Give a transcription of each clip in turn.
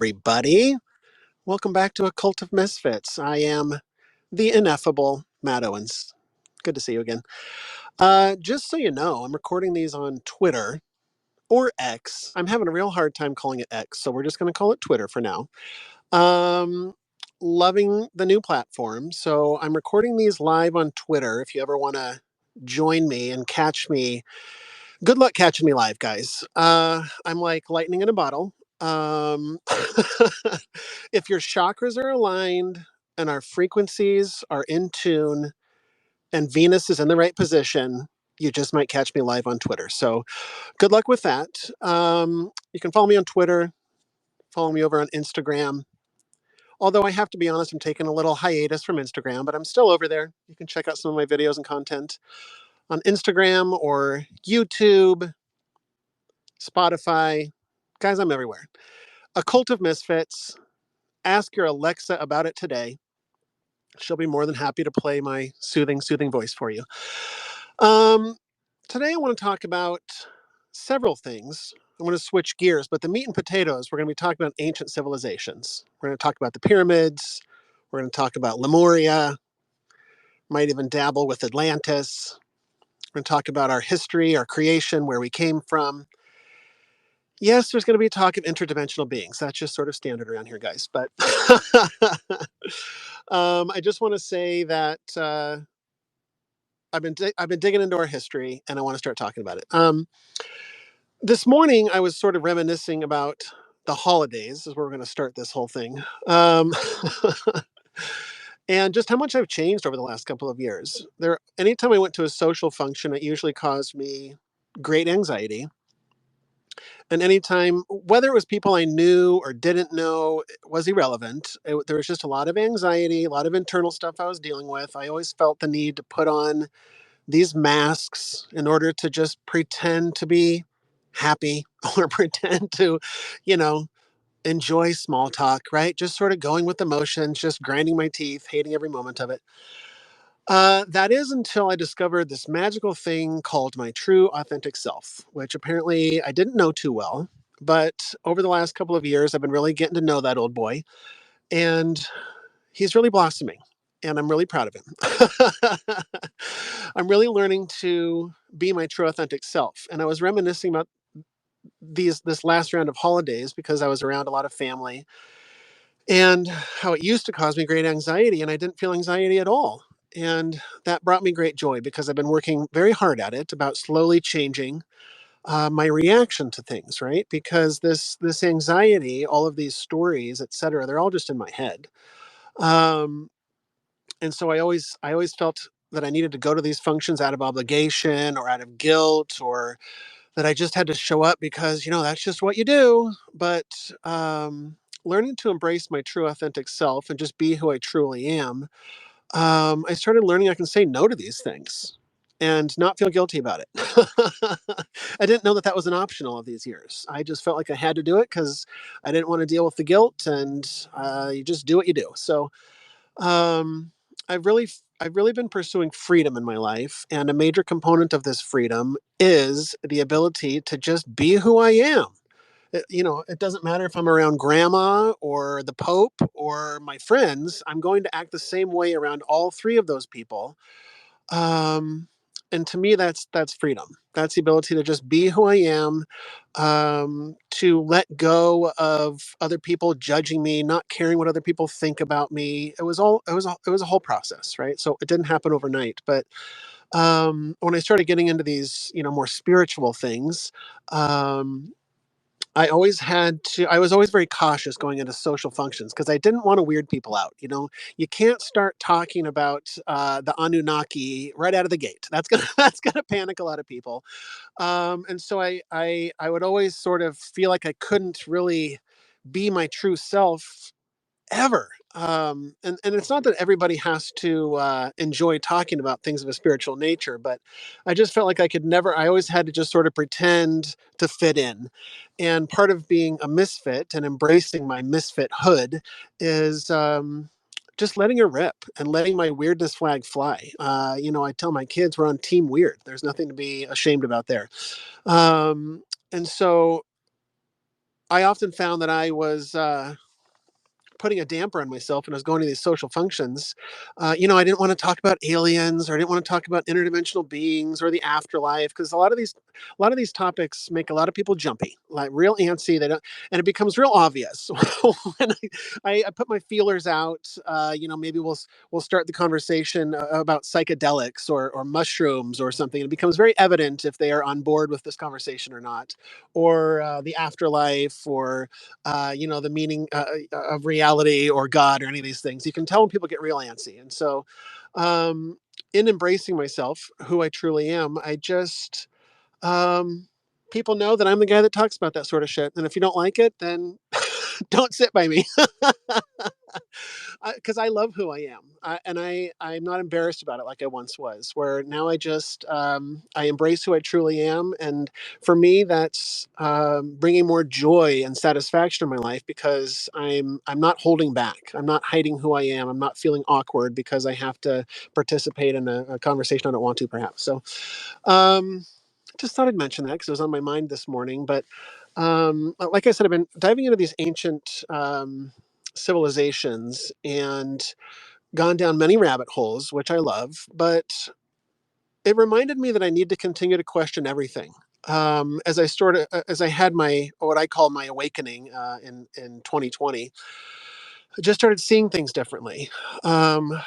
everybody. Welcome back to a Cult of Misfits. I am the ineffable Matt Owens. Good to see you again. Just so you know, I'm recording these on Twitter or X. I'm having a real hard time calling it X, so we're just going to call it Twitter for now. Loving the new platform. So I'm recording these live on Twitter. If you ever want to join me and catch me, good luck catching me live, guys. I'm like lightning in a bottle. Um, if your chakras are aligned and our frequencies are in tune and Venus is in the right position, you just might catch me live on Twitter. So good luck with that. You can follow me on Twitter, follow me over on Instagram. Although I have to be honest, I'm taking a little hiatus from Instagram, but I'm still over there. You can check out some of my videos and content on Instagram or YouTube, Spotify. Guys, I'm everywhere. A Cult of Misfits. Ask your Alexa about it today. She'll be more than happy to play my soothing voice for you. Today I want to talk about several things. I want to switch gears, but the meat and potatoes, we're going to be talking about ancient civilizations. We're going to talk about the pyramids. We're going to talk about Lemuria. Might even dabble with Atlantis. We're going to talk about our history, our creation, where we came from. Yes, there's going to be talk of interdimensional beings. That's just sort of standard around here, guys. But I just want to say that I've been digging into our history, and I want to start talking about it. This morning, I was sort of reminiscing about the holidays. Is where we're going to start this whole thing, and just how much I've changed over the last couple of years. Anytime I went to a social function, it usually caused me great anxiety. And anytime, whether it was people I knew or didn't know, was irrelevant. There was just a lot of anxiety, a lot of internal stuff I was dealing with. I always felt the need to put on these masks in order to just pretend to be happy or pretend to, you know, enjoy small talk, right? Just sort of going with the motions, just grinding my teeth, hating every moment of it. That is until I discovered this magical thing called my true authentic self, which apparently I didn't know too well. But over the last couple of years, I've been really getting to know that old boy, and he's really blossoming, and I'm really proud of him. I'm really learning to be my true authentic self. And I was reminiscing about this last round of holidays because I was around a lot of family and how it used to cause me great anxiety, and I didn't feel anxiety at all. And that brought me great joy because I've been working very hard at it about slowly changing my reaction to things, right? Because this anxiety, all of these stories, etc., they're all just in my head. Um, and so I always felt that I needed to go to these functions out of obligation or out of guilt, or that I just had to show up because that's just what you do. But learning to embrace my true authentic self and just be who I truly am, I started learning I can say no to these things and not feel guilty about it. I didn't know that that was an option all of these years. I just felt like I had to do it because I didn't want to deal with the guilt, and you just do what you do. So um, I've really been pursuing freedom in my life, and a major component of this freedom is the ability to just be who I am. It doesn't matter if I'm around grandma or the Pope or my friends. I'm going to act the same way around all three of those people. Um, and to me, that's freedom. That's the ability to just be who I am, to let go of other people judging me, not caring what other people think about me. It was a whole process, right? So it didn't happen overnight, but when I started getting into these, more spiritual things, um, I was always very cautious going into social functions because I didn't want to weird people out. You can't start talking about the Anunnaki right out of the gate. That's gonna that's gonna panic a lot of people. And so I would always sort of feel like I couldn't really be my true self ever. And it's not that everybody has to enjoy talking about things of a spiritual nature, but I just felt like I could never, I always had to just sort of pretend to fit in. And part of being a misfit and embracing my misfit hood is just letting her rip and letting my weirdness flag fly. I tell my kids we're on team weird. There's nothing to be ashamed about there. And so I often found that I was putting a damper on myself when I was going to these social functions. I didn't want to talk about aliens, or I didn't want to talk about interdimensional beings or the afterlife, because a lot of these topics make a lot of people jumpy, like real antsy. They don't, and it becomes real obvious when I put my feelers out. Maybe we'll start the conversation about psychedelics or mushrooms or something. It becomes very evident if they are on board with this conversation or not, or the afterlife, or the meaning of reality or God or any of these things. You can tell when people get real antsy. And so, um, in embracing myself, who I truly am, I just, people know that I'm the guy that talks about that sort of shit. And if you don't like it, then don't sit by me. Because I love who I am, I'm not embarrassed about it like I once was. Where now I embrace who I truly am, and for me, that's bringing more joy and satisfaction in my life because I'm not holding back. I'm not hiding who I am. I'm not feeling awkward because I have to participate in a conversation I don't want to, perhaps. So, um, just thought I'd mention that because it was on my mind this morning. But like I said, I've been diving into these ancient civilizations and gone down many rabbit holes, which I love. But it reminded me that I need to continue to question everything. As I had my what I call my awakening in 2020, I just started seeing things differently.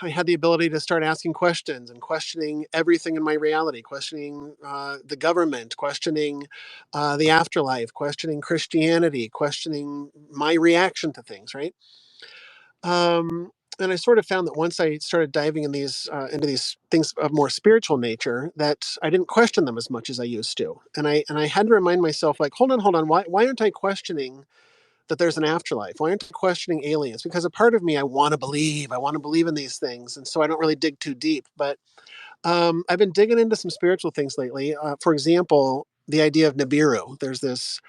I had the ability to start asking questions and questioning everything in my reality, questioning the government, questioning the afterlife, questioning Christianity, questioning my reaction to things, right? Um, and I sort of found that once I started diving into these things of more spiritual nature, that I didn't question them as much as I used to, and I had to remind myself, like, hold on, why aren't I questioning that there's an afterlife? Why aren't I questioning aliens? Because a part of me, I want to believe in these things, and so I don't really dig too deep. But I've been digging into some spiritual things lately. For example, the idea of Nibiru. There's this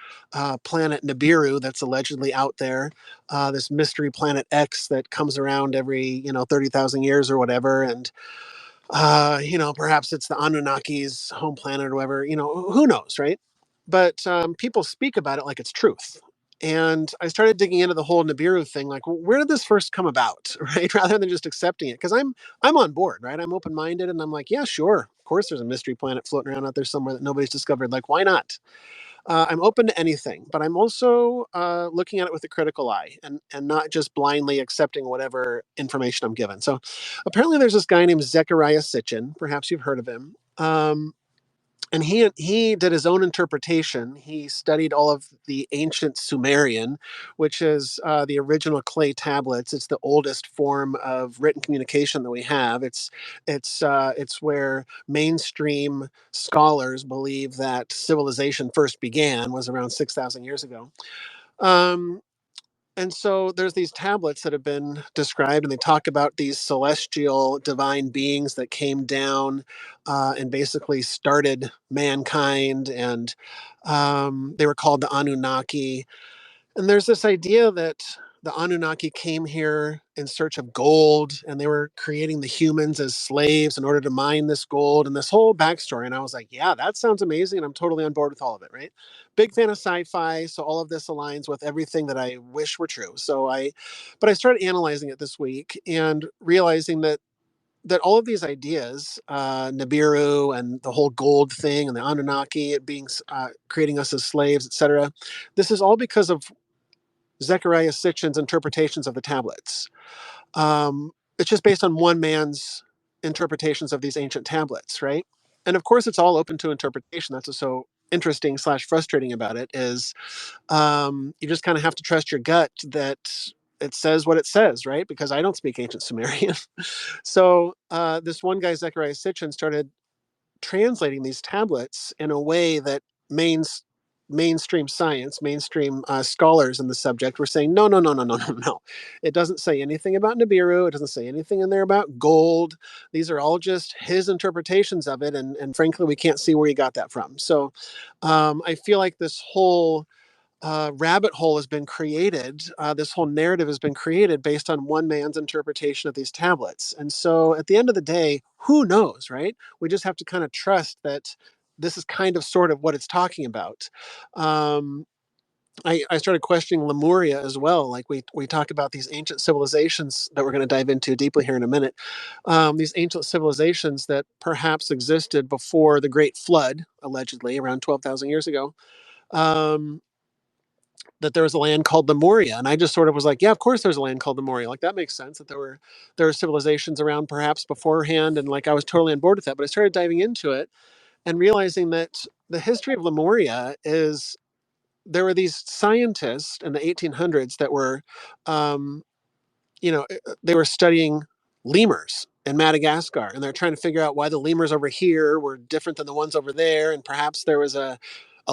planet Nibiru that's allegedly out there. This mystery planet X that comes around every 30,000 years or whatever, and perhaps it's the Anunnaki's home planet or whatever. Who knows, right? But people speak about it like it's truth. And I started digging into the whole Nibiru thing, like, well, where did this first come about, right? Rather than just accepting it, because I'm on board, right? I'm open minded, and I'm like, yeah, sure, of course, there's a mystery planet floating around out there somewhere that nobody's discovered. Like, why not? I'm open to anything, but I'm also looking at it with a critical eye, and not just blindly accepting whatever information I'm given. So, apparently, there's this guy named Zechariah Sitchin. Perhaps you've heard of him. And he did his own interpretation. He studied all of the ancient Sumerian, which is the original clay tablets. It's the oldest form of written communication that we have. It's where mainstream scholars believe that civilization first began, was around 6,000 years ago. Um, and so there's these tablets that have been described, and they talk about these celestial divine beings that came down and basically started mankind, and they were called the Anunnaki. And there's this idea that the Anunnaki came here in search of gold, and they were creating the humans as slaves in order to mine this gold, and this whole backstory. And I was like, yeah, that sounds amazing. And I'm totally on board with all of it, right? Big fan of sci-fi. So all of this aligns with everything that I wish were true. But I started analyzing it this week and realizing that all of these ideas, Nibiru and the whole gold thing and the Anunnaki, it being creating us as slaves, etc. This is all because of Zechariah Sitchin's interpretations of the tablets. It's just based on one man's interpretations of these ancient tablets, right? And of course, it's all open to interpretation. That's what's so interesting slash frustrating about it is you just kind of have to trust your gut that it says what it says, right? Because I don't speak ancient Sumerian. So this one guy, Zechariah Sitchin, started translating these tablets in a way that mains mainstream science, mainstream scholars in the subject were saying, no, no, no, no, no, no, no. It doesn't say anything about Nibiru. It doesn't say anything in there about gold. These are all just his interpretations of it. And frankly, we can't see where he got that from. So I feel like this whole rabbit hole has been created. This whole narrative has been created based on one man's interpretation of these tablets. And so at the end of the day, who knows, right? We just have to kind of trust that this is kind of sort of what it's talking about. Um, I started questioning Lemuria as well. Like we talk about these ancient civilizations that we're going to dive into deeply here in a minute. These ancient civilizations that perhaps existed before the Great Flood, allegedly around 12,000 years ago. Um, that there was a land called Lemuria, and I just sort of was like, yeah, of course there's a land called Lemuria. Like that makes sense that there were civilizations around perhaps beforehand, and like I was totally on board with that. But I started diving into it and realizing that the history of Lemuria is there were these scientists in the 1800s that were, um, they were studying lemurs in Madagascar, and they're trying to figure out why the lemurs over here were different than the ones over there, and perhaps there was a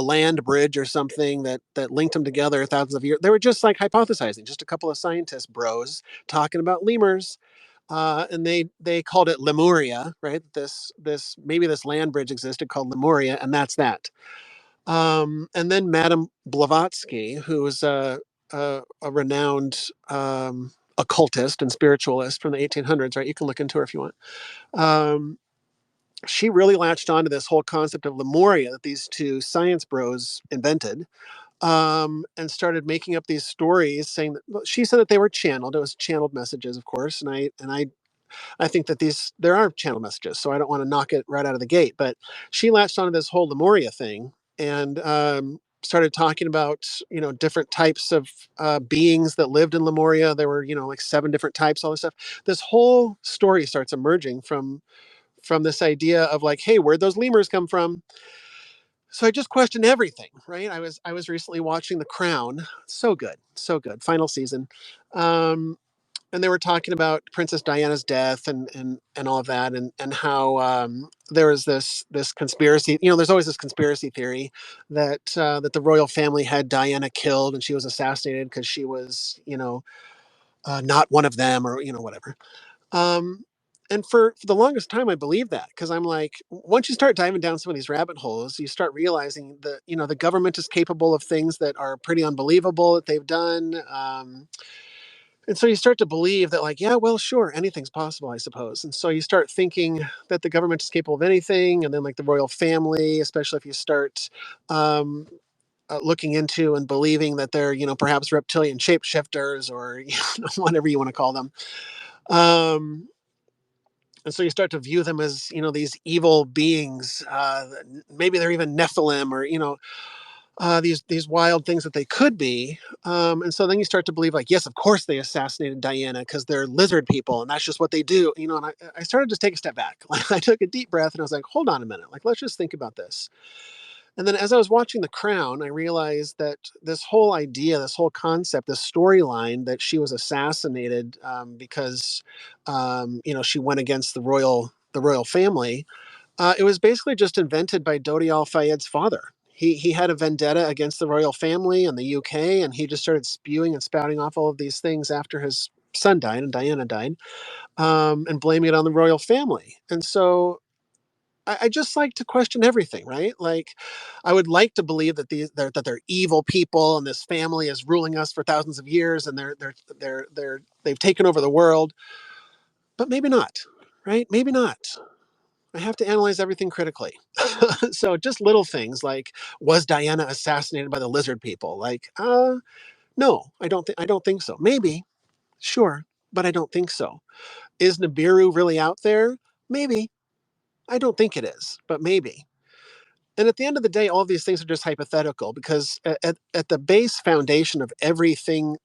land bridge or something that linked them together thousands of years. They were just like hypothesizing, just a couple of scientist bros talking about lemurs, and they called it Lemuria, right? This maybe this land bridge existed called Lemuria, and that's that. And then Madame Blavatsky, who was a renowned occultist and spiritualist from the 1800s, right? You can look into her if you want. Um, she really latched onto this whole concept of Lemuria that these two science bros invented, and started making up these stories saying that well, she said that they were channeled. It was channeled messages, of course, and I think that these there are channel messages, so I don't want to knock it right out of the gate. But she latched onto this whole Lemuria thing and started talking about different types of beings that lived in Lemuria. There were like 7 different types, all this stuff. This whole story starts emerging from this idea of like, hey, where'd those lemurs come from? So I just questioned everything, right? I was recently watching The Crown. So good, so good. Final season. Um, and they were talking about Princess Diana's death and all of that, and how there was this conspiracy. There's always this conspiracy theory that the royal family had Diana killed and she was assassinated because she was not one of them, or whatever. Um, and for the longest time, I believed that because I'm like, once you start diving down some of these rabbit holes, you start realizing that the government is capable of things that are pretty unbelievable that they've done. And so you start to believe that, like, yeah, well, sure, anything's possible, I suppose. And so you start thinking that the government is capable of anything. And then, like, the royal family, especially if you start um, looking into and believing that they're, perhaps reptilian shapeshifters or whatever you want to call them. Um, and so you start to view them as, these evil beings. Maybe they're even Nephilim or, these wild things that they could be. And so then you start to believe, like, yes, of course they assassinated Diana because they're lizard people and that's just what they do. And I started to take a step back. Like, I took a deep breath and I was like, hold on a minute. Like, let's just think about this. And then as I was watching The Crown, I realized that this whole idea, this whole concept, this storyline that she was assassinated because, she went against the royal family, it was basically just invented by Dodi Al Fayed's father. He had a vendetta against the royal family in the UK, and he just started spewing and spouting off all of these things after his son died and Diana died, and blaming it on the royal family. And so I just like to question everything, right? Like, I would like to believe that they're evil people, and this family is ruling us for thousands of years, and they've taken over the world, but maybe not, right? Maybe not. I have to analyze everything critically. So just little things like, was Diana assassinated by the lizard people? Like, no, I don't think so. Maybe, sure, but I don't think so. Is Nibiru really out there? Maybe. I don't think it is, but maybe. And at the end of the day, all of these things are just hypothetical because at the base foundation of everything,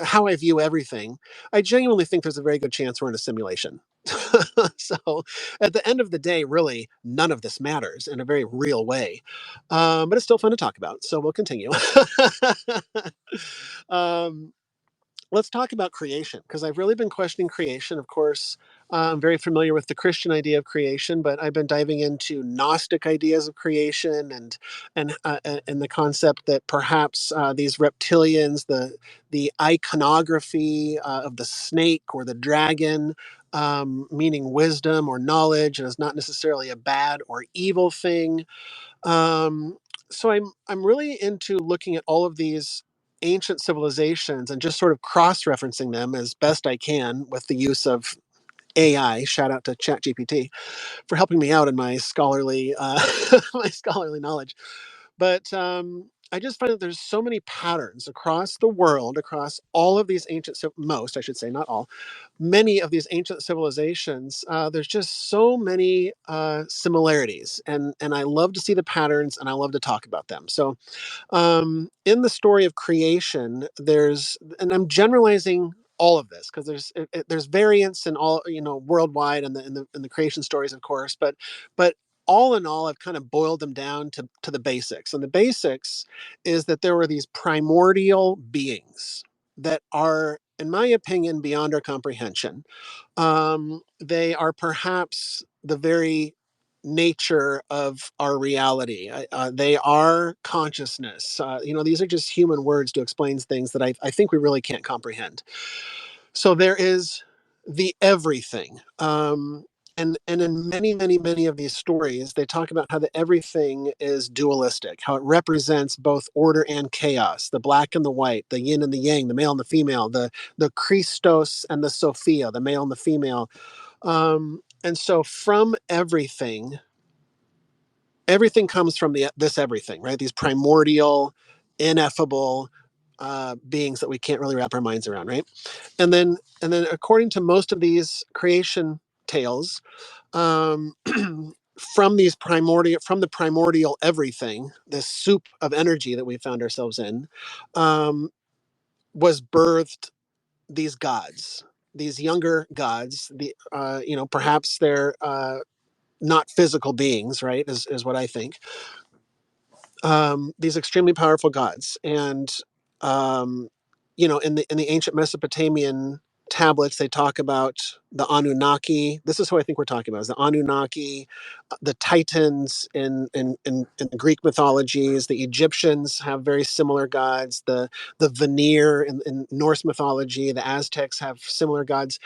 how I view everything, I genuinely think there's a very good chance we're in a simulation. So at the end of the day, really, none of this matters in a very real way. But it's still fun to talk about. So we'll continue. um, let's talk about creation because I've really been questioning creation. Of course, I'm very familiar with the Christian idea of creation, but I've been diving into Gnostic ideas of creation and the concept that perhaps these reptilians, the iconography of the snake or the dragon, meaning wisdom or knowledge, and is not necessarily a bad or evil thing. So I'm really into looking at all of these ancient civilizations and just sort of cross-referencing them as best I can with the use of AI. Shout out to ChatGPT for helping me out in my scholarly my scholarly knowledge. But I just find that there's so many patterns across the world, across all of these ancient, most, I should say, not all, many of these ancient civilizations. There's just so many similarities, and I love to see the patterns, and I love to talk about them. So in the story of creation, and I'm generalizing all of this because there's variance in all, worldwide, and in the creation stories, of course, but all in all, I've kind of boiled them down to the basics. And the basics is that there were these primordial beings that are, in my opinion, beyond our comprehension. They are perhaps the very nature of our reality. They are consciousness. These are just human words to explain things that I think we really can't comprehend. So there is the everything. And in many, many, many of these stories, they talk about how the everything is dualistic, how it represents both order and chaos, the black and the white, the yin and the yang, the male and the female, the Christos and the Sophia, the male and the female. And so from everything comes from this everything, right? These primordial, ineffable beings that we can't really wrap our minds around, right? And then according to most of these creation tales, um, from the primordial everything, this soup of energy that we found ourselves in, um, was birthed these gods, these younger gods. Perhaps they're not physical beings, right? Is what I think. These extremely powerful gods, and um, in the ancient Mesopotamian tablets, they talk about the Anunnaki. This is who I think we're talking about: is the Anunnaki, the Titans in Greek mythologies. The Egyptians have very similar gods. The Vanir in Norse mythology. The Aztecs have similar gods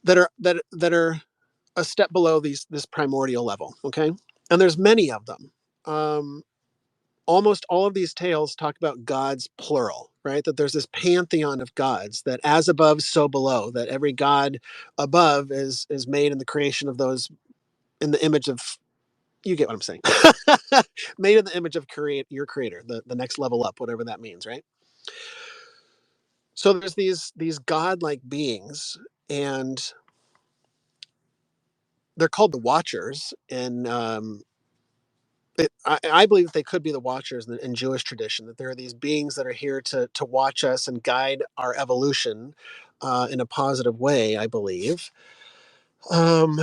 that are a step below this primordial level. Okay, and there's many of them. Um, Almost all of these tales talk about gods plural, right? That there's this pantheon of gods, that as above, so below, that every god above is made in the creation of those, in the image of, you get what I'm saying. Made in the image of your creator, the next level up, whatever that means, right? So there's these godlike beings, and they're called the Watchers, and I believe that they could be the Watchers in Jewish tradition, that there are these beings that are here to watch us and guide our evolution in a positive way, I believe. Um,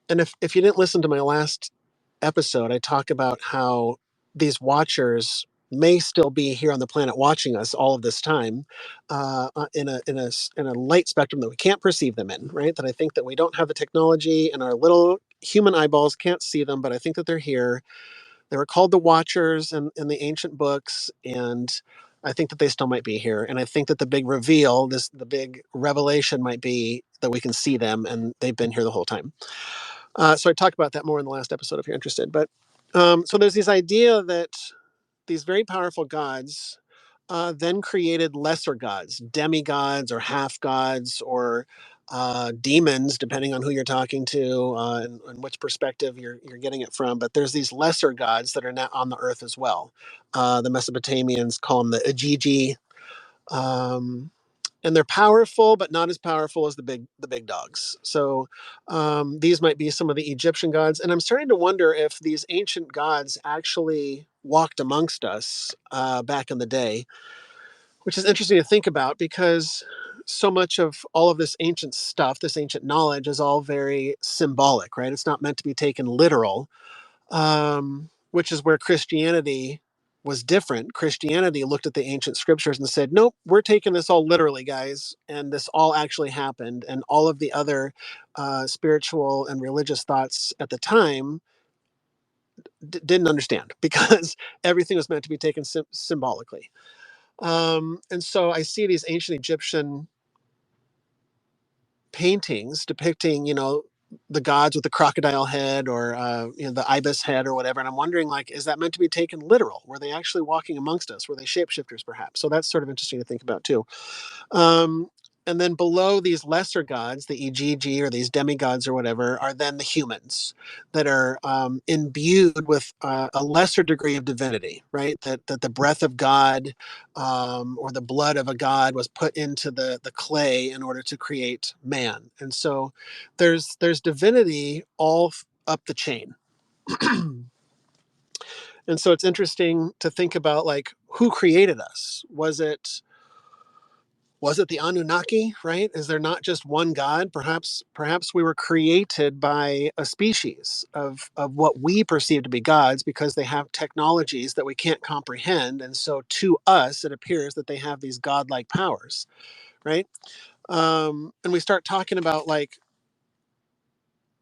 and if you didn't listen to my last episode, I talk about how these Watchers may still be here on the planet watching us all of this time, in a light spectrum that we can't perceive them in, right? That I think that we don't have the technology, and our little human eyeballs can't see them, but I think that they're here. They were called the Watchers in the ancient books, and I think that they still might be here. And I think that the big reveal, the big revelation, might be that we can see them, and they've been here the whole time. So I talked about that more in the last episode if you're interested. But so there's this idea that these very powerful gods then created lesser gods, demigods or half gods, or demons, depending on who you're talking to, and which perspective you're getting it from. But there's these lesser gods that are now on the earth as well. The Mesopotamians call them the Ajiji, um, and they're powerful, but not as powerful as the big dogs. So these might be some of the Egyptian gods, and I'm starting to wonder if these ancient gods actually walked amongst us back in the day, which is interesting to think about because so much of all of this ancient stuff, this ancient knowledge, is all very symbolic, right? It's not meant to be taken literal, which is where Christianity was different. Christianity looked at the ancient scriptures and said, nope, we're taking this all literally, guys. And this all actually happened. And all of the other spiritual and religious thoughts at the time didn't understand because everything was meant to be taken symbolically. And so I see these ancient Egyptian paintings depicting, the gods with the crocodile head, or the ibis head or whatever, and I'm wondering, like, is that meant to be taken literal? Were they actually walking amongst us? Were they shapeshifters perhaps? So that's sort of interesting to think about too. um, And then below these lesser gods, the Igigi or these demigods or whatever, are then the humans that are imbued with a lesser degree of divinity, right? That the breath of God or the blood of a god was put into the clay in order to create man. And so there's divinity all up the chain. And so it's interesting to think about, like, who created us? Was it the Anunnaki, right? Is there not just one God? Perhaps we were created by a species of what we perceive to be gods because they have technologies that we can't comprehend. And so to us, it appears that they have these godlike powers, right? And we start talking about, like,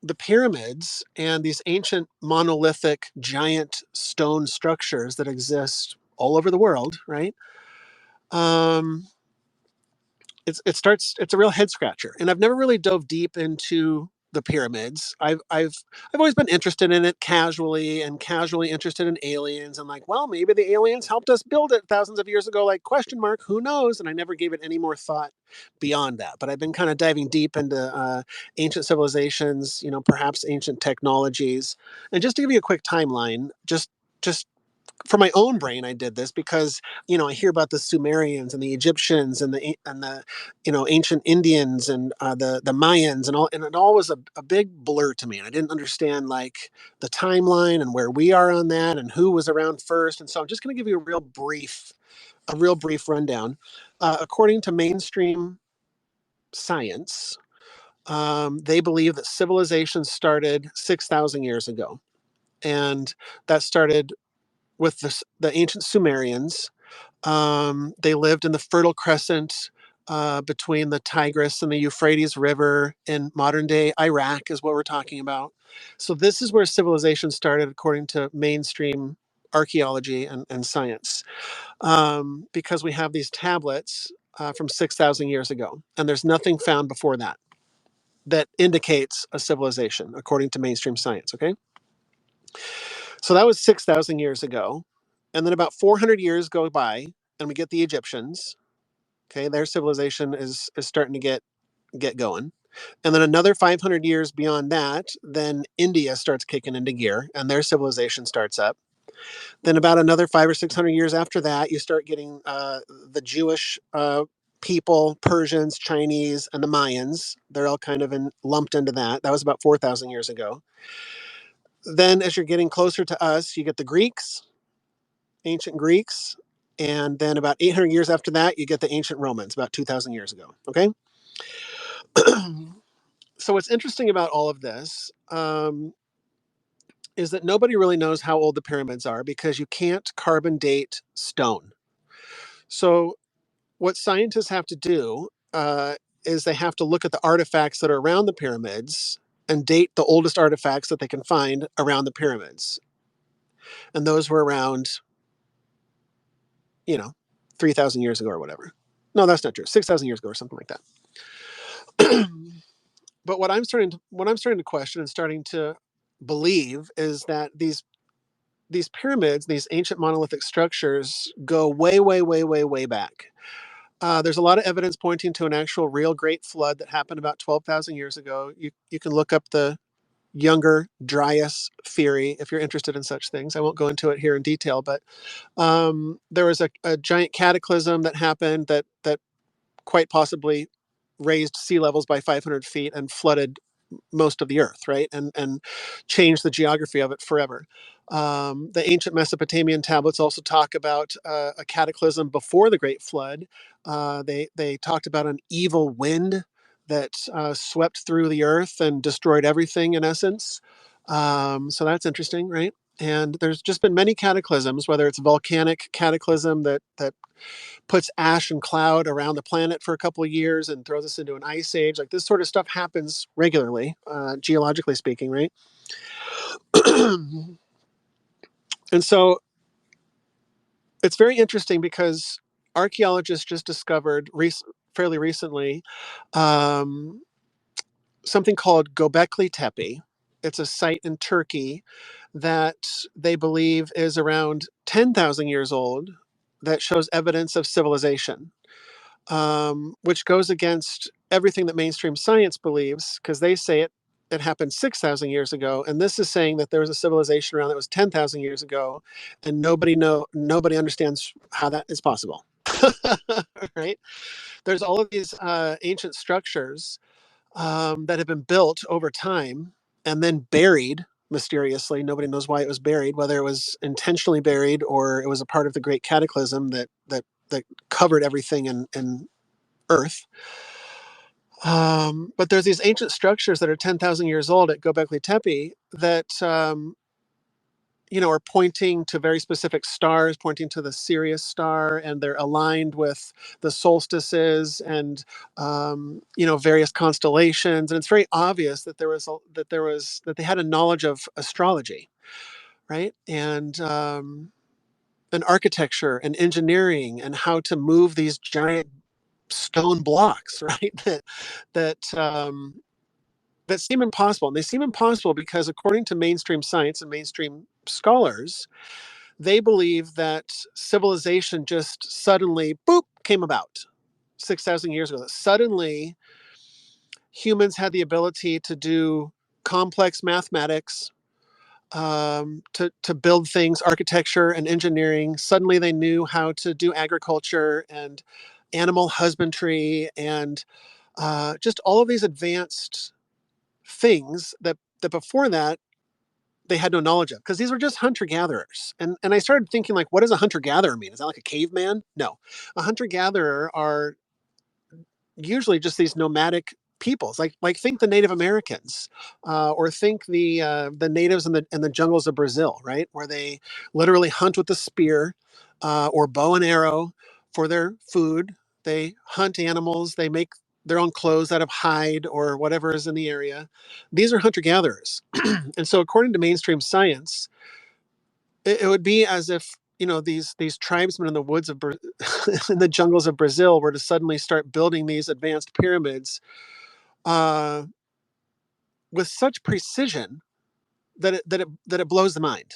the pyramids and these ancient monolithic giant stone structures that exist all over the world, right? Um, it's a real head scratcher, and I've never really dove deep into the pyramids. I've always been interested in it casually interested in aliens, and like, well, maybe the aliens helped us build it thousands of years ago, like, question mark, who knows? And I never gave it any more thought beyond that. But I've been kind of diving deep into ancient civilizations, perhaps ancient technologies. And just to give you a quick timeline, just for my own brain, I did this because I hear about the Sumerians and the Egyptians and the ancient Indians and the Mayans and all, and it all was a big blur to me, and I didn't understand, like, the timeline and where we are on that and who was around first. And so I'm just going to give you a real brief rundown. According to mainstream science, they believe that civilization started 6,000 years ago, and that started with the ancient Sumerians. They lived in the Fertile Crescent between the Tigris and the Euphrates River in modern day Iraq, is what we're talking about. So, this is where civilization started, according to mainstream archaeology and science, because we have these tablets from 6,000 years ago, and there's nothing found before that indicates a civilization, according to mainstream science. Okay. So that was 6,000 years ago. And then about 400 years go by, and we get the Egyptians. Okay, their civilization is starting to get going. And then another 500 years beyond that, then India starts kicking into gear, and their civilization starts up. Then about another 500 or 600 years after that, you start getting the Jewish people, Persians, Chinese, and the Mayans. They're all kind of lumped into that. That was about 4,000 years ago. Then, as you're getting closer to us, you get the Greeks, ancient Greeks. And then about 800 years after that, you get the ancient Romans, about 2,000 years ago. Okay. So, what's interesting about all of this is that nobody really knows how old the pyramids are because you can't carbon date stone. So, what scientists have to do is they have to look at the artifacts that are around the pyramids and date the oldest artifacts that they can find around the pyramids. And those were around, you know, 3,000 years ago or whatever. No, that's not true. 6,000 years ago or something like that. But what I'm starting to question and starting to believe is that these pyramids, these ancient monolithic structures, go way, way, way, way, way back. There's a lot of evidence pointing to an actual real great flood that happened about 12,000 years ago. You can look up the Younger Dryas theory if you're interested in such things. I won't go into it here in detail, but there was a giant cataclysm that happened that quite possibly raised sea levels by 500 feet and flooded most of the earth, right? And changed the geography of it forever. The ancient Mesopotamian tablets also talk about a cataclysm before the Great Flood. They talked about an evil wind that swept through the earth and destroyed everything in essence. So that's interesting, right? And there's just been many cataclysms, whether it's volcanic cataclysm that puts ash and cloud around the planet for a couple of years and throws us into an ice age. Like, this sort of stuff happens regularly, geologically speaking, right? And so it's very interesting because archaeologists just discovered fairly recently um, something called Göbekli Tepe. It's a site in Turkey that they believe is around 10,000 years old that shows evidence of civilization. which goes against everything that mainstream science believes, because they say it happened 6,000 years ago, and this is saying that there was a civilization around that was 10,000 years ago, and nobody understands how that is possible. Right? There's all of these ancient structures that have been built over time and then buried mysteriously. Nobody knows why it was buried, whether it was intentionally buried or it was a part of the great cataclysm that covered everything in Earth. But there's these ancient structures that are 10,000 years old at Göbekli Tepe that are pointing to very specific stars, pointing to the Sirius star, and they're aligned with the solstices and various constellations. And it's very obvious that that they had a knowledge of astrology, right? And architecture and engineering and how to move these giant stone blocks, right? That that seem impossible. And they seem impossible because, according to mainstream science and mainstream scholars, they believe that civilization just suddenly, boop, came about 6,000 years ago. That suddenly humans had the ability to do complex mathematics, to build things, architecture and engineering. Suddenly they knew how to do agriculture and animal husbandry and just all of these advanced things that before that they had no knowledge of, because these were just hunter gatherers. And I started thinking, like, what does a hunter gatherer mean? Is that like a caveman? No, a hunter gatherer are usually just these nomadic peoples, like think the Native Americans, or think the natives in the jungles of Brazil, right, where they literally hunt with the spear or bow and arrow for their food. They hunt animals. They make their own clothes out of hide or whatever is in the area. These are hunter gatherers, and so according to mainstream science, it would be as if these tribesmen in the woods of in the jungles of Brazil were to suddenly start building these advanced pyramids uh, with such precision that it blows the mind,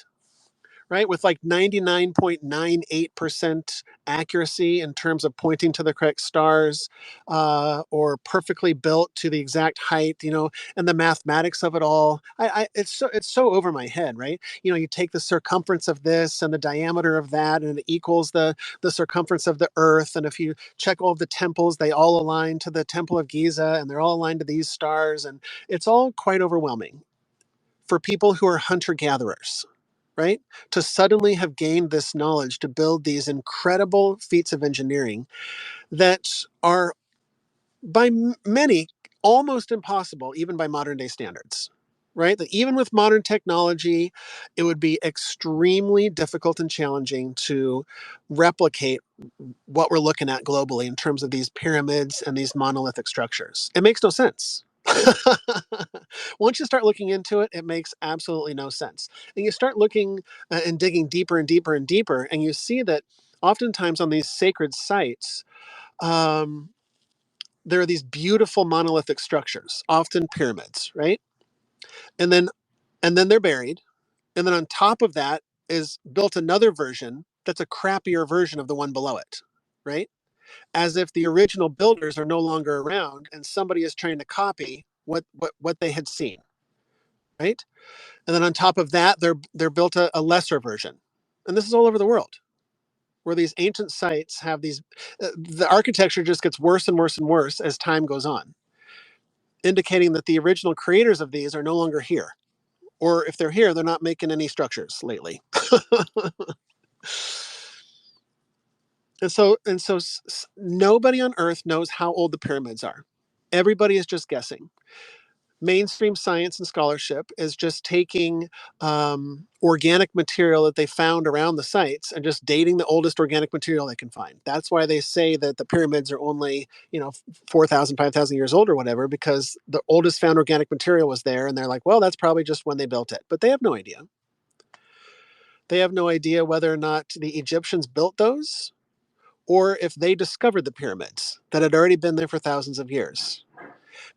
right? With like 99.98% accuracy in terms of pointing to the correct stars, or perfectly built to the exact height, and the mathematics of it all. It's so over my head, right? You take the circumference of this and the diameter of that, and it equals the circumference of the Earth. And if you check all of the temples, they all align to the Temple of Giza, and they're all aligned to these stars, and it's all quite overwhelming for people who are hunter gatherers, right? To suddenly have gained this knowledge to build these incredible feats of engineering that are by many almost impossible, even by modern day standards, right? That even with modern technology, it would be extremely difficult and challenging to replicate what we're looking at globally in terms of these pyramids and these monolithic structures. It makes no sense. Once you start looking into it, it makes absolutely no sense. And you start looking and digging deeper and deeper and deeper, and you see that oftentimes on these sacred sites, um, there are these beautiful monolithic structures, often pyramids, right? And then they're buried, and then on top of that is built another version that's a crappier version of the one below it, right? As if the original builders are no longer around and somebody is trying to copy what they had seen, right? And then on top of that, they're built a lesser version, and this is all over the world, where these ancient sites have these. The architecture just gets worse and worse and worse as time goes on, indicating that the original creators of these are no longer here, or if they're here, they're not making any structures lately. And so nobody on Earth knows how old the pyramids are. Everybody is just guessing. Mainstream science and scholarship is just taking organic material that they found around the sites and just dating the oldest organic material they can find. That's why they say that the pyramids are only 4,000, 5,000 years old or whatever, because the oldest found organic material was there, and they're like, well, that's probably just when they built it. But they have no idea. They have no idea whether or not the Egyptians built those, or if they discovered the pyramids that had already been there for thousands of years,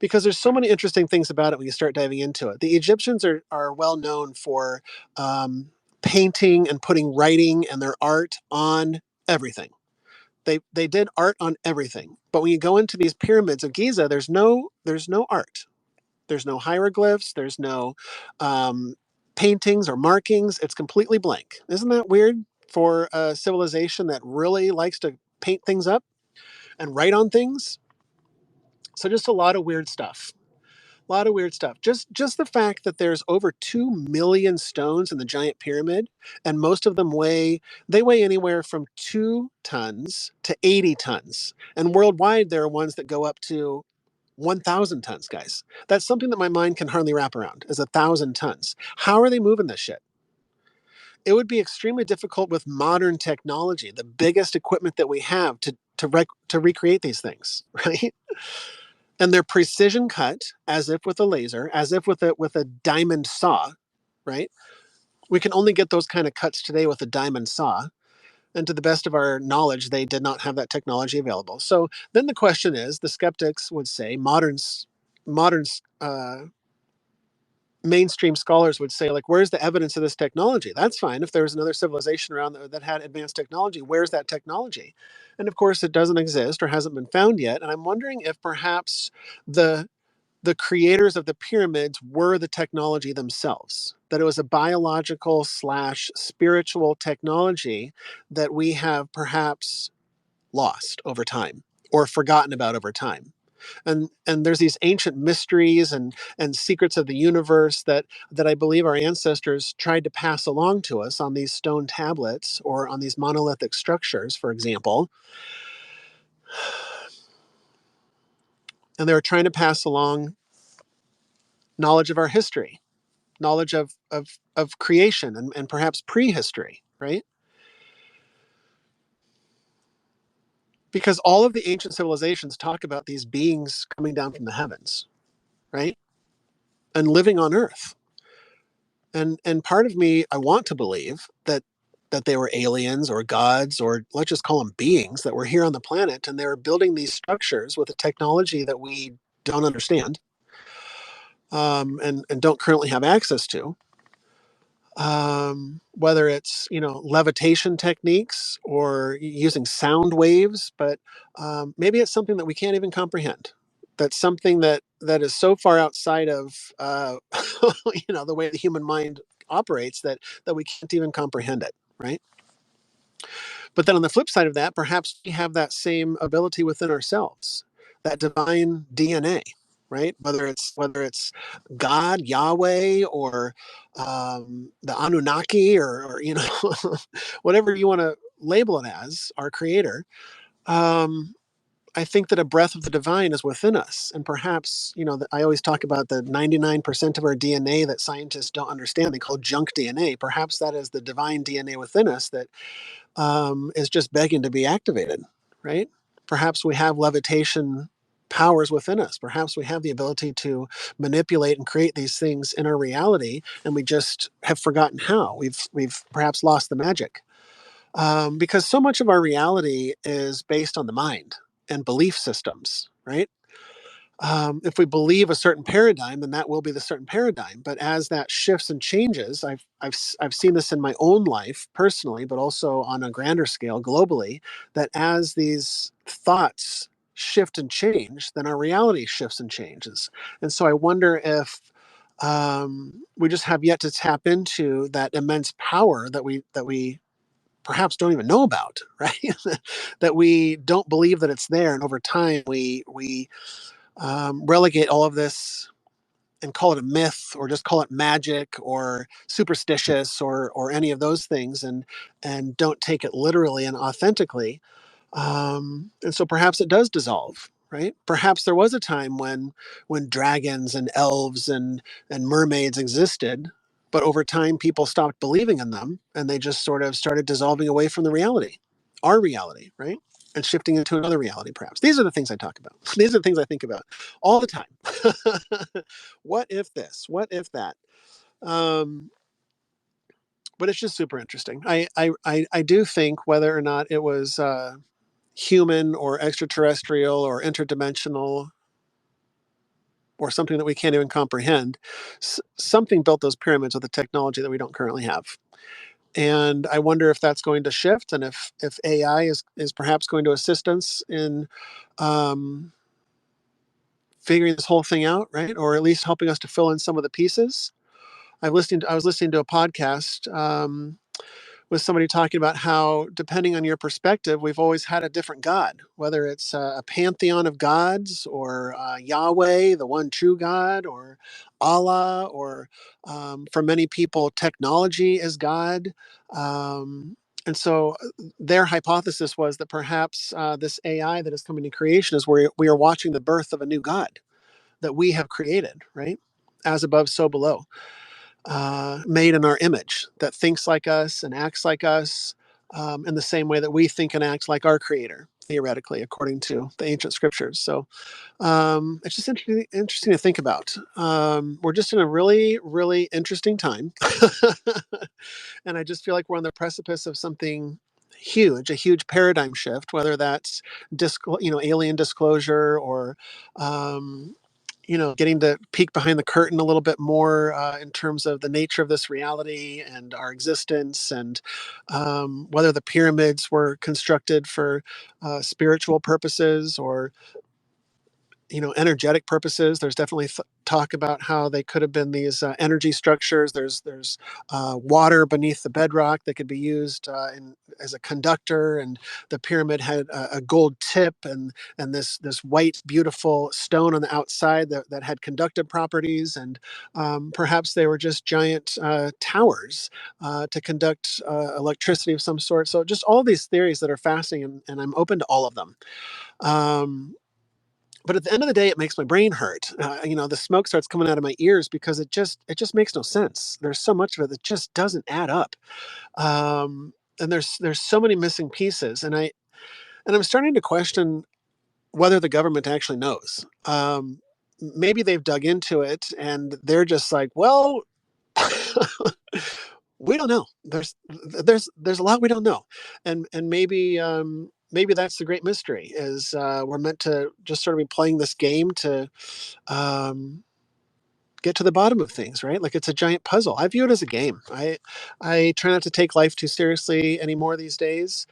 because there's so many interesting things about it when you start diving into it. The Egyptians are well known for painting and putting writing and their art on everything. They did art on everything. But when you go into these pyramids of Giza, there's no art. There's no hieroglyphs. There's no paintings or markings. It's completely blank. Isn't that weird for a civilization that really likes to paint things up and write on things? So just a lot of weird stuff. A lot of weird stuff. Just the fact that there's over 2 million stones in the giant pyramid, and most of them weigh anywhere from 2 tons to 80 tons. And worldwide, there are ones that go up to 1,000 tons, guys. That's something that my mind can hardly wrap around, is 1,000 tons. How are they moving this shit? It would be extremely difficult with modern technology, the biggest equipment that we have to recreate these things, right? And they're precision cut, as if with a laser, as if with a diamond saw, right? We can only get those kind of cuts today with a diamond saw. And to the best of our knowledge, they did not have that technology available. So then the question is, the skeptics would say, modern mainstream scholars would say, like, where's the evidence of this technology? That's fine. If there was another civilization around that had advanced technology, where's that technology? And of course, it doesn't exist or hasn't been found yet. And I'm wondering if perhaps the the creators of the pyramids were the technology themselves, that it was a biological slash spiritual technology that we have perhaps lost over time or forgotten about over time. And there's these ancient mysteries and secrets of the universe that I believe our ancestors tried to pass along to us on these stone tablets or on these monolithic structures, for example. And they were trying to pass along knowledge of our history, knowledge of creation and perhaps prehistory, right? Because all of the ancient civilizations talk about these beings coming down from the heavens, right? And living on Earth. And part of me, I want to believe that they were aliens or gods, or let's just call them beings that were here on the planet, and they were building these structures with a technology that we don't understand, and don't currently have access to. Whether it's levitation techniques or using sound waves, but maybe it's something that we can't even comprehend. That's something that is so far outside of the way the human mind operates that we can't even comprehend it, right? But then on the flip side of that, perhaps we have that same ability within ourselves, that divine DNA, right? Whether it's God, Yahweh, or the Anunnaki, or whatever you want to label it as, our creator. Um, I think that a breath of the divine is within us, and perhaps I always talk about the 99% of our DNA that scientists don't understand. They call junk DNA. Perhaps that is the divine DNA within us that is just begging to be activated, right? Perhaps we have levitation powers within us. Perhaps we have the ability to manipulate and create these things in our reality, and we just have forgotten how. We've perhaps lost the magic, because so much of our reality is based on the mind and belief systems, right? If we believe a certain paradigm, then that will be the certain paradigm. But as that shifts and changes, I've seen this in my own life personally, but also on a grander scale globally. That as these thoughts shift and change, then our reality shifts and changes. And so I wonder if we just have yet to tap into that immense power that we perhaps don't even know about, right? That we don't believe that it's there, and over time we relegate all of this and call it a myth, or just call it magic or superstitious, or any of those things, and don't take it literally and authentically. And so perhaps it does dissolve, right? Perhaps there was a time when dragons and elves and mermaids existed, but over time people stopped believing in them, and they just sort of started dissolving away from the reality, our reality, right? And shifting into another reality, perhaps. These are the things I talk about. These are the things I think about all the time. What if this? What if that? Um, but it's just super interesting. I do think whether or not it was human or extraterrestrial or interdimensional or something that we can't even comprehend, something built those pyramids with a technology that we don't currently have. And I wonder if that's going to shift, and if AI is perhaps going to assist us in um, figuring this whole thing out, right? Or at least helping us to fill in some of the pieces. I was listening to a podcast with somebody talking about how, depending on your perspective, we've always had a different God, whether it's a pantheon of gods, or Yahweh, the one true God, or Allah, or for many people, technology is God. Um, and so their hypothesis was that perhaps this AI that is coming to creation is where we are watching the birth of a new God that we have created, right? As above, so below, made in our image, that thinks like us and acts like us, in the same way that we think and act like our creator, theoretically, according to the ancient scriptures. So it's just interesting to think about. We're just in a really, really interesting time. And I just feel like we're on the precipice of something huge, a huge paradigm shift, whether that's alien disclosure, or getting to peek behind the curtain a little bit more, in terms of the nature of this reality and our existence, and whether the pyramids were constructed for spiritual purposes, or energetic purposes. There's definitely talk about how they could have been these energy structures. There's water beneath the bedrock that could be used as a conductor, and the pyramid had a gold tip, and this white beautiful stone on the outside that had conductive properties, and perhaps they were just giant towers to conduct electricity of some sort. So just all these theories that are fascinating, and I'm open to all of them. Um, but at the end of the day, it makes my brain hurt. The smoke starts coming out of my ears, because it just makes no sense. There's so much of it that just doesn't add up, and there's so many missing pieces, and I'm starting to question whether the government actually knows. Maybe they've dug into it and they're just like, well, we don't know. There's a lot we don't know, and maybe that's the great mystery, is we're meant to just sort of be playing this game to um, get to the bottom of things, right? Like, it's a giant puzzle. I view it as a game. I try not to take life too seriously anymore these days,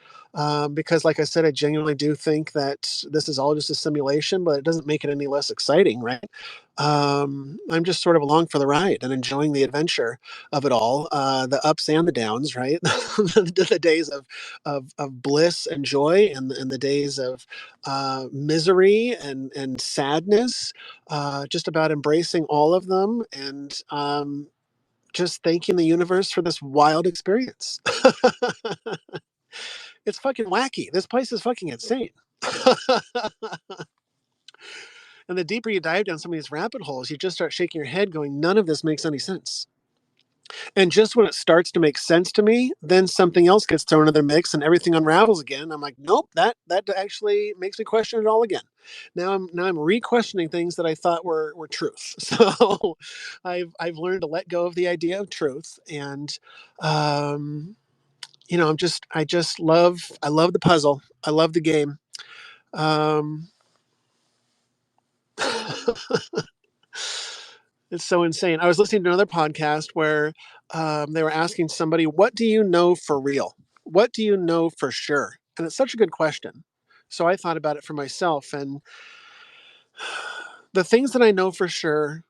because, like I said, I genuinely do think that this is all just a simulation, but it doesn't make it any less exciting, right? I'm just sort of along for the ride and enjoying the adventure of it all, the ups and the downs, right? The days of bliss and joy, and the days of misery and sadness, just about embracing all of them, and just thanking the universe for this wild experience. It's fucking wacky. This place is fucking insane. And the deeper you dive down some of these rabbit holes, you just start shaking your head, going, none of this makes any sense. And just when it starts to make sense to me, then something else gets thrown into the mix and everything unravels again. I'm like, nope, that actually makes me question it all again. Now I'm re-questioning things that I thought were truth. So I've learned to let go of the idea of truth, and I love the puzzle. I love the game. Um, It's so insane. I was listening to another podcast where they were asking somebody, "What do you know for real? What do you know for sure?" And it's such a good question. So I thought about it for myself, and the things that I know for sure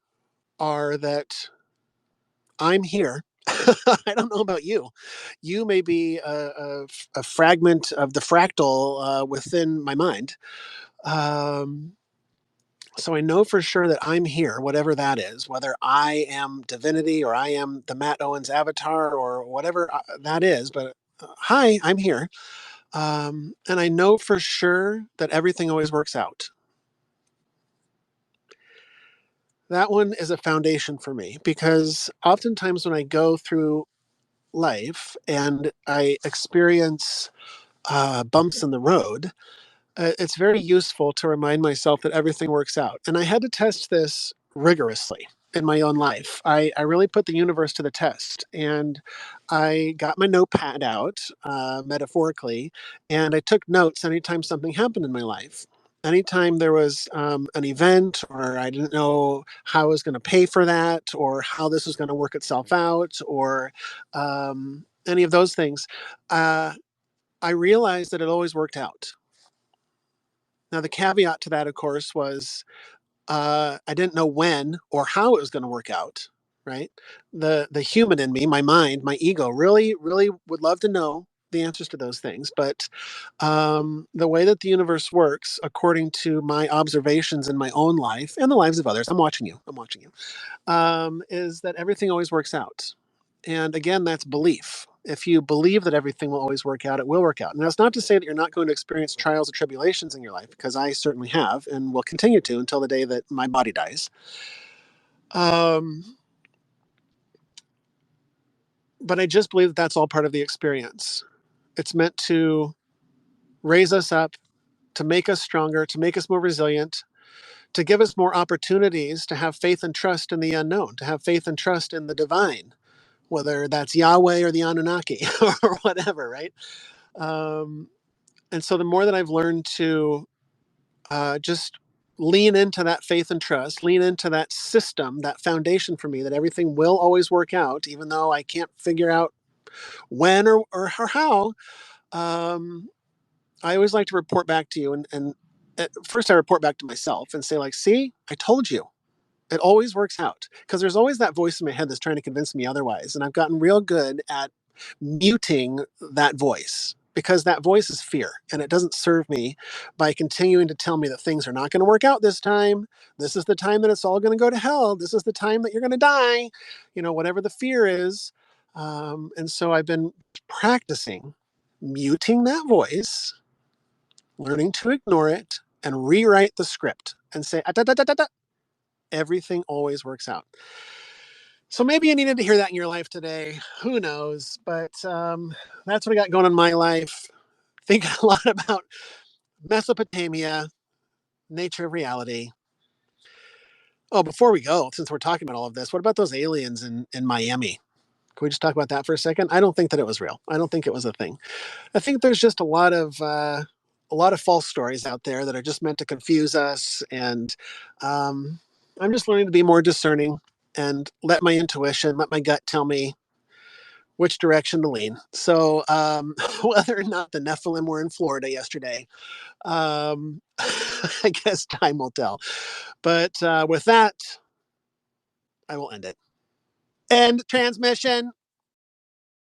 are that I'm here. I don't know about you. You may be a fragment of the fractal within my mind. Um, So I know for sure that I'm here, whatever that is, whether I am divinity, or I am the Matt Owens avatar, or whatever that is. But hi, I'm here. And I know for sure that everything always works out. That one is a foundation for me, because oftentimes when I go through life and I experience bumps in the road, it's very useful to remind myself that everything works out. And I had to test this rigorously in my own life. I really put the universe to the test. And I got my notepad out, metaphorically, and I took notes anytime something happened in my life. Anytime there was an event, or I didn't know how I was going to pay for that, or how this was going to work itself out, or any of those things, uh, I realized that it always worked out. Now, the caveat to that, of course, was I didn't know when or how it was going to work out. Right, the human in me, my mind, my ego, really would love to know the answers to those things. But the way that the universe works, according to my observations in my own life and the lives of others, I'm watching you. I'm watching you. Is that everything always works out. And again, that's belief. If you believe that everything will always work out, it will work out. And that's not to say that you're not going to experience trials or tribulations in your life, because I certainly have and will continue to until the day that my body dies. Um, but I just believe that that's all part of the experience. It's meant to raise us up, to make us stronger, to make us more resilient, to give us more opportunities to have faith and trust in the unknown, to have faith and trust in the divine, whether that's Yahweh or the Anunnaki or whatever, right? Um, and so the more that I've learned to just lean into that faith and trust, lean into that system, that foundation for me, that everything will always work out, even though I can't figure out when or how. Um, I always like to report back to you, and at first I report back to myself and say, like, see, I told you. It always works out, because there's always that voice in my head that's trying to convince me otherwise. And I've gotten real good at muting that voice, because that voice is fear and it doesn't serve me by continuing to tell me that things are not going to work out this time. This is the time that it's all going to go to hell. This is the time that you're going to die, whatever the fear is. And so I've been practicing muting that voice, learning to ignore it and rewrite the script and say, "Ah, da, da, da, da, da. Everything always works out." So maybe you needed to hear that in your life today. Who knows? But that's what I got going on in my life. Thinking a lot about Mesopotamia, nature of reality. Oh, before we go, since we're talking about all of this, what about those aliens in Miami? Can we just talk about that for a second? I don't think that it was real. I don't think it was a thing. I think there's just a lot of false stories out there that are just meant to confuse us. And um, I'm just learning to be more discerning and let my intuition, let my gut tell me which direction to lean. So whether or not the Nephilim were in Florida yesterday, I guess time will tell. But with that, I will end it. End transmission.